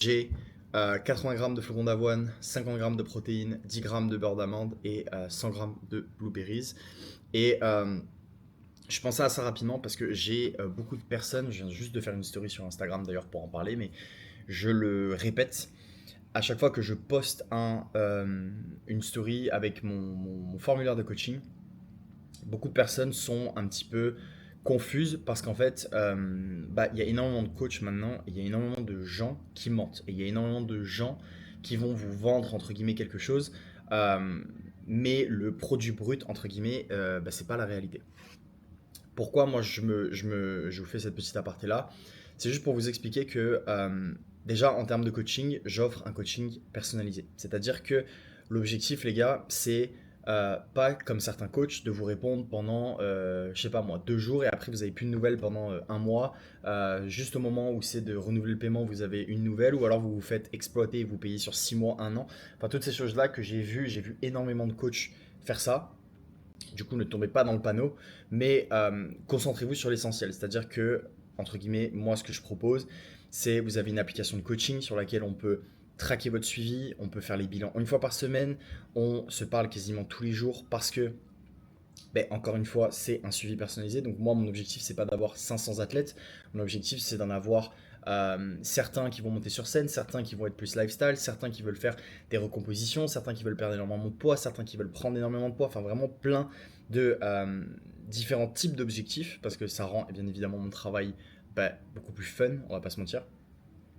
J'ai 80 grammes de flocons d'avoine, 50 grammes de protéines, 10 grammes de beurre d'amande et 100 grammes de blueberries. Et je pensais à ça rapidement parce que j'ai beaucoup de personnes, je viens juste de faire une story sur Instagram d'ailleurs pour en parler, mais je le répète, à chaque fois que je poste une story avec mon formulaire de coaching, beaucoup de personnes sont un petit peu confuses parce qu'en fait, il y a énormément de coachs maintenant, il y a énormément de gens qui mentent, et il y a énormément de gens qui vont vous vendre entre guillemets quelque chose, euh, mais le produit brut entre guillemets, c'est pas la réalité. Pourquoi moi je vous fais cette petite aparté là? C'est juste pour vous expliquer que déjà en termes de coaching, j'offre un coaching personnalisé. C'est-à-dire que l'objectif, les gars, c'est pas comme certains coachs de vous répondre pendant, je sais pas moi, 2 jours et après vous n'avez plus de nouvelles pendant un mois. Juste au moment où c'est de renouveler le paiement, vous avez une nouvelle ou alors vous vous faites exploiter et vous payez sur 6 mois, 1 an. Enfin, toutes ces choses-là que j'ai vu énormément de coachs faire ça. Du coup, ne tombez pas dans le panneau, mais concentrez-vous sur l'essentiel. C'est-à-dire que, entre guillemets, moi, ce que je propose, c'est vous avez une application de coaching sur laquelle on peut traquer votre suivi, on peut faire les bilans une fois par semaine, on se parle quasiment tous les jours parce que encore une fois, c'est un suivi personnalisé. Donc moi, mon objectif, c'est pas d'avoir 500 athlètes. Mon objectif, c'est d'en avoir certains qui vont monter sur scène, certains qui vont être plus lifestyle, certains qui veulent faire des recompositions, certains qui veulent perdre énormément de poids, certains qui veulent prendre énormément de poids. Enfin, vraiment plein de différents types d'objectifs parce que ça rend bien évidemment mon travail beaucoup plus fun, on va pas se mentir.